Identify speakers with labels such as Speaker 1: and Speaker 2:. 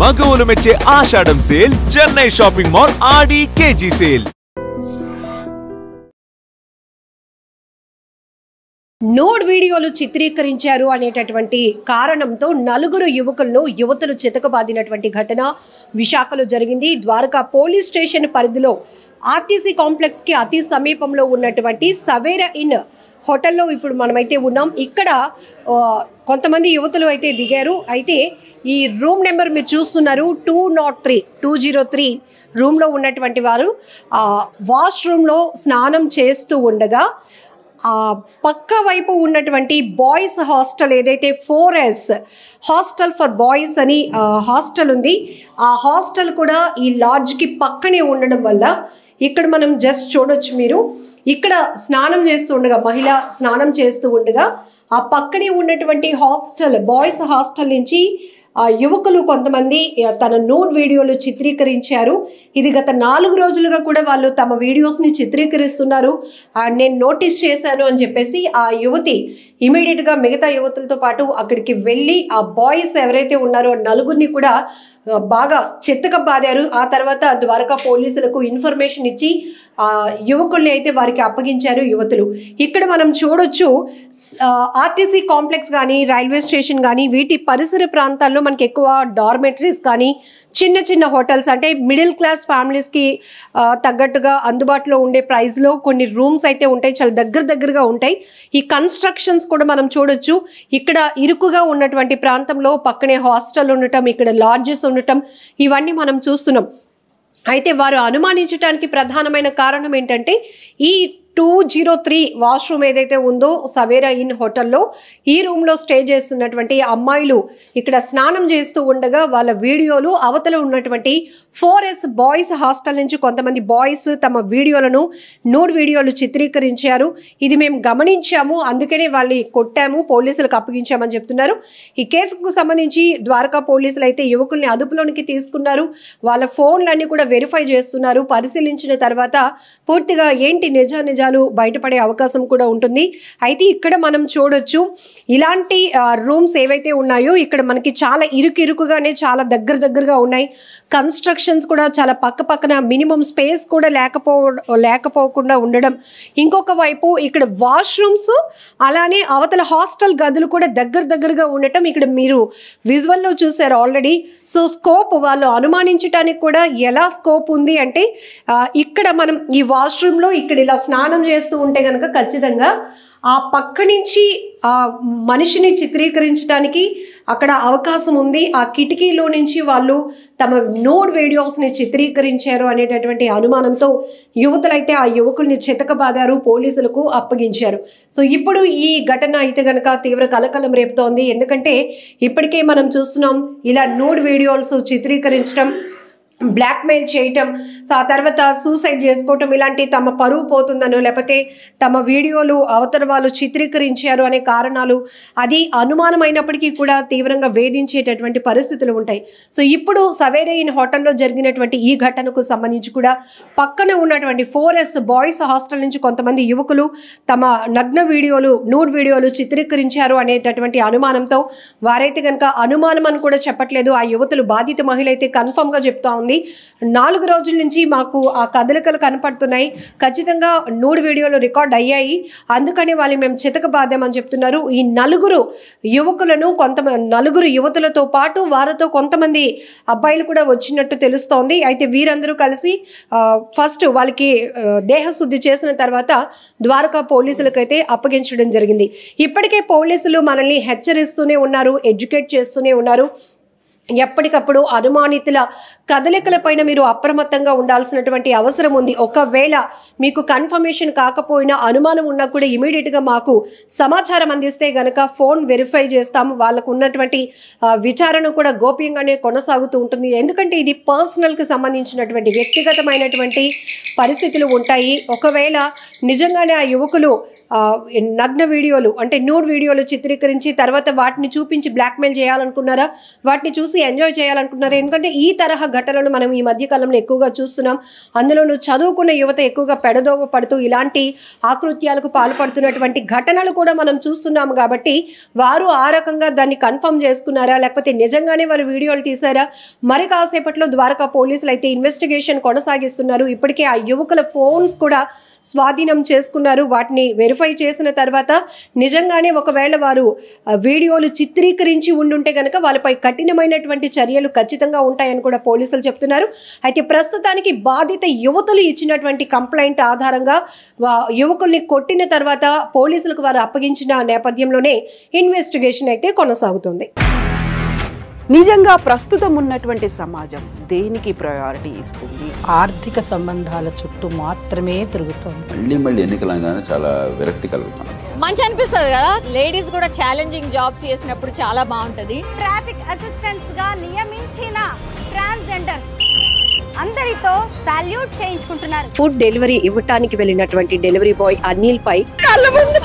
Speaker 1: మగవులు మెచ్చే ఆషాఢం sale Chennai shopping mall ఆడి KG sale.
Speaker 2: Node వీడియోలు చిత్రీకరించారు అనేటటువంటి కారణంతో నలుగురు యువతులు చితకబాదినటువంటి ఘటన విశాఖలో జరిగింది. ద్వారకా పోలీస్ స్టేషన్ పరిధిలో ఆర్టీసీ కాంప్లెక్స్కి అతి సమీపంలో ఉన్నటువంటి సవేరా ఇన్ హోటల్లో ఇప్పుడు మనమైతే ఉన్నాం. ఇక్కడ కొంతమంది యువతులు అయితే దిగారు. అయితే ఈ రూమ్ నెంబర్ మీరు చూస్తున్నారు 203 రూమ్లో ఉన్నటువంటి వారు వాష్రూమ్లో స్నానం చేస్తూ ఉండగా పక్క వైపు ఉన్నటువంటి బాయ్స్ హాస్టల్ ఏదైతే 4S హాస్టల్ ఫర్ బాయ్స్ అని హాస్టల్ ఉంది, ఆ హాస్టల్ కూడా ఈ లాడ్జ్కి పక్కనే ఉండడం వల్ల ఇక్కడ మనం జస్ట్ చూడొచ్చు. మీరు ఇక్కడ స్నానం చేస్తూ ఉండగా మహిళ స్నానం చేస్తూ ఉండగా ఆ పక్కనే ఉన్నటువంటి హాస్టల్ బాయ్స్ హాస్టల్ నుంచి యువకులు కొంతమంది తన నోడ్ వీడియోలు చిత్రీకరించారు. ఇది గత 4 రోజులుగా కూడా వాళ్ళు తమ వీడియోస్ని చిత్రీకరిస్తున్నారు, నేను నోటీస్ చేశాను అని చెప్పేసి ఆ యువతి ఇమీడియట్గా మిగతా యువతులతో పాటు అక్కడికి వెళ్ళి ఆ బాయ్స్ ఎవరైతే ఉన్నారో నలుగురిని కూడా బాగా చిత్తకబాదారు. ఆ తర్వాత ద్వారకా పోలీసులకు ఇన్ఫర్మేషన్ ఇచ్చి యువకుల్ని అయితే వారికి అప్పగించారు యువతులు. ఇక్కడ మనం చూడొచ్చు ఆర్టీసీ కాంప్లెక్స్ కానీ రైల్వే స్టేషన్ కానీ వీటి పరిసర ప్రాంతాల్లో మనకి ఎక్కువ డార్మెటరీస్ కానీ చిన్న చిన్న హోటల్స్ అంటే మిడిల్ క్లాస్ ఫ్యామిలీస్కి తగ్గట్టుగా అందుబాటులో ఉండే ప్రైస్లో కొన్ని రూమ్స్ అయితే ఉంటాయి, చాలా దగ్గరగా ఉంటాయి. ఈ కన్స్ట్రక్షన్స్ కూడా మనం చూడొచ్చు. ఇక్కడ ఇరుకుగా ఉన్నటువంటి ప్రాంతంలో పక్కనే హాస్టల్ ఉండటం, ఇక్కడ లాడ్జెస్ ఉండటం, ఇవన్నీ మనం చూస్తున్నాం. అయితే వారు అనుమానించడానికి ప్రధానమైన కారణం ఏంటంటే ఈ 203 వాష్రూమ్ ఏదైతే ఉందో సవేరా ఇన్ హోటల్లో ఈ రూమ్లో స్టే చేస్తున్నటువంటి అమ్మాయిలు ఇక్కడ స్నానం చేస్తూ ఉండగా వాళ్ళ వీడియోలు అవతల ఉన్నటువంటి 4S బాయ్స్ హాస్టల్ నుంచి కొంతమంది బాయ్స్ తమ వీడియోలను నోడ్ వీడియోలు చిత్రీకరించారు. ఇది మేము గమనించాము, అందుకనే వాళ్ళని కొట్టాము, పోలీసులకు అప్పగించామని చెప్తున్నారు. ఈ కేసుకు సంబంధించి ద్వారకా పోలీసులు అయితే యువకుల్ని అదుపులోనికి తీసుకున్నారు. వాళ్ళ ఫోన్లన్నీ కూడా వెరిఫై చేస్తున్నారు. పరిశీలించిన తర్వాత పూర్తిగా ఏంటి నిజాలు బయటపడే అవకాశం కూడా ఉంటుంది. అయితే ఇక్కడ మనం చూడొచ్చు ఇలాంటి రూమ్స్ ఏవైతే ఉన్నాయో ఇక్కడ మనకి చాలా ఇరుకుగానే చాలా దగ్గరగా ఉన్నాయి. కన్స్ట్రక్షన్స్ కూడా చాలా పక్కన మినిమం స్పేస్ కూడా లేకపోకుండా ఉండడం. ఇంకొక వైపు ఇక్కడ వాష్రూమ్స్ అలానే అవతల హాస్టల్ గదులు కూడా దగ్గరగా ఉండటం ఇక్కడ మీరు విజువల్లో చూసారు ఆల్రెడీ. సో స్కోప్ వాళ్ళు అనుమానించడానికి కూడా ఎలా స్కోప్ ఉంది అంటే ఇక్కడ మనం ఈ వాష్రూమ్లో ఇక్కడ ఇలా స్నానం చేస్తూ ఉంటే కనుక ఖచ్చితంగా ఆ పక్క నుంచి ఆ మనిషిని చిత్రీకరించడానికి అక్కడ అవకాశం ఉంది. ఆ కిటికీలో నుంచి వాళ్ళు తమ నోడ్ వీడియోస్ని చిత్రీకరించారు అనేటటువంటి అనుమానంతో యువతులైతే ఆ యువకుల్ని చితకబాదారు, పోలీసులకు అప్పగించారు. సో ఇప్పుడు ఈ ఘటన అయితే కనుక తీవ్ర కలకలం రేపుతోంది. ఎందుకంటే ఇప్పటికే మనం చూస్తున్నాం ఇలా నోడ్ వీడియోస్ చిత్రీకరించడం, బ్లాక్మెయిల్ చేయటం, సో ఆ తర్వాత సూసైడ్ చేసుకోవటం, ఇలాంటి తమ పరువు పోతుందనో లేకపోతే తమ వీడియోలు అవతల వాళ్ళు చిత్రీకరించారు అనే కారణాలు అది అనుమానమైనప్పటికీ కూడా తీవ్రంగా వేధించేటటువంటి పరిస్థితులు ఉంటాయి. సో ఇప్పుడు సవేరా ఇన్ హోటల్లో జరిగినటువంటి ఈ ఘటనకు సంబంధించి కూడా పక్కన ఉన్నటువంటి 4S బాయ్స్ హాస్టల్ నుంచి కొంతమంది యువకులు తమ నగ్న వీడియోలు నూడ్ వీడియోలు చిత్రీకరించారు అనేటటువంటి అనుమానంతో వారైతే కనుక అనుమానం అని కూడా చెప్పట్లేదు. ఆ యువతులు బాధిత మహిళ అయితే కన్ఫర్మ్గా చెప్తా ఉంది, 4 రోజుల నుంచి మాకు ఆ కదలికలు కనపడుతున్నాయి, ఖచ్చితంగా నూడ్ వీడియోలు రికార్డ్ అయ్యాయి, అందుకని వాళ్ళు మేము చితకబాదామని చెప్తున్నారు. ఈ నలుగురు యువతులతో పాటు వారితో కొంతమంది అబ్బాయిలు కూడా వచ్చినట్టు తెలుస్తోంది. అయితే వీరందరూ కలిసి ఫస్ట్ వాళ్ళకి దేహశుద్ధి చేసిన తర్వాత ద్వారకా పోలీసులకైతే అప్పగించడం జరిగింది. ఇప్పటికే పోలీసులు మనల్ని హెచ్చరిస్తూనే ఉన్నారు, ఎడ్యుకేట్ చేస్తూనే ఉన్నారు. ఎప్పటికప్పుడు అనుమానితుల కదలికలపైన మీరు అప్రమత్తంగా ఉండాల్సినటువంటి అవసరం ఉంది. ఒకవేళ మీకు కన్ఫర్మేషన్ కాకపోయినా అనుమానం ఉన్నా కూడా ఇమీడియట్గా మాకు సమాచారం అందిస్తే గనక ఫోన్ వెరిఫై చేస్తాము. వాళ్ళకు ఉన్నటువంటి విచారణ కూడా గోప్యంగానే కొనసాగుతూ ఉంటుంది. ఎందుకంటే ఇది పర్సనల్కి సంబంధించినటువంటి వ్యక్తిగతమైనటువంటి పరిస్థితులు ఉంటాయి. ఒకవేళ నిజంగానే ఆ యువకులు నగ్న వీడియోలు అంటే న్యూడ్ వీడియోలు చిత్రీకరించి తర్వాత వాటిని చూపించి బ్లాక్మెయిల్ చేయాలనుకున్నారా, వాటిని చూసి ఎంజాయ్ చేయాలనుకున్నారా? ఎందుకంటే ఈ తరహా ఘటనలు మనం ఈ మధ్యకాలంలో ఎక్కువగా చూస్తున్నాం. అందులోనూ చదువుకున్న యువత ఎక్కువగా పెడదోవ పడుతూ ఇలాంటి ఆకృత్యాలకు పాల్పడుతున్నటువంటి ఘటనలు కూడా మనం చూస్తున్నాము. కాబట్టి వారు ఆ రకంగా దాన్ని కన్ఫర్మ్ చేసుకున్నారా, లేకపోతే నిజంగానే వారు వీడియోలు తీశారా? మరి కాసేపట్లో ద్వారకా పోలీసులు అయితే ఇన్వెస్టిగేషన్ కొనసాగిస్తున్నారు. ఇప్పటికే ఆ యువకుల ఫోన్స్ కూడా స్వాధీనం చేసుకున్నారు. వాటిని వెరిఫై చేసిన తర్వాత నిజంగానే ఒకవేళ వారు వీడియోలు చిత్రీకరించి ఉండుంటే కనుక వాళ్ళపై కఠినమైనటువంటి చర్యలు ఖచ్చితంగా ఉంటాయని కూడా పోలీసులు చెప్తున్నారు. అయితే ప్రస్తుతానికి బాధిత యువతులు ఇచ్చినటువంటి కంప్లైంట్ ఆధారంగా యువకుల్ని కొట్టిన తర్వాత పోలీసులకు వారు అప్పగించిన నేపథ్యంలోనే ఇన్వెస్టిగేషన్ అయితే కొనసాగుతుంది.
Speaker 3: నిజంగా ప్రస్తుతం ఉన్నటువంటి సమాజం దేనికి ప్రయారిటీ ఇస్తుంది?
Speaker 4: ఆర్థిక సంబంధాల చుట్టూ మాత్రమే తిరుగుతుంది.
Speaker 5: మళ్ళీ ఎన్నికలంగానే చాలా విరక్తి కలుగుతాను.
Speaker 6: మంచి అనిపిస్తుంది కదా, లేడీస్ కూడా ఛాలెంజింగ్ జాబ్స్ చేసినప్పుడు చాలా బాగుంటది.
Speaker 7: ట్రాఫిక్ అసిస్టెంట్స్ గా నియమించిన ట్రాన్స్జెండర్స్ అందరితో సాల్యూట్ చేయించుకుంటున్నారు.
Speaker 2: ఫుడ్ డెలివరీ ఇవ్వటానికి వెళ్ళినటువంటి డెలివరీ బాయ్ అనిల్ పై కళ్ళ ముందు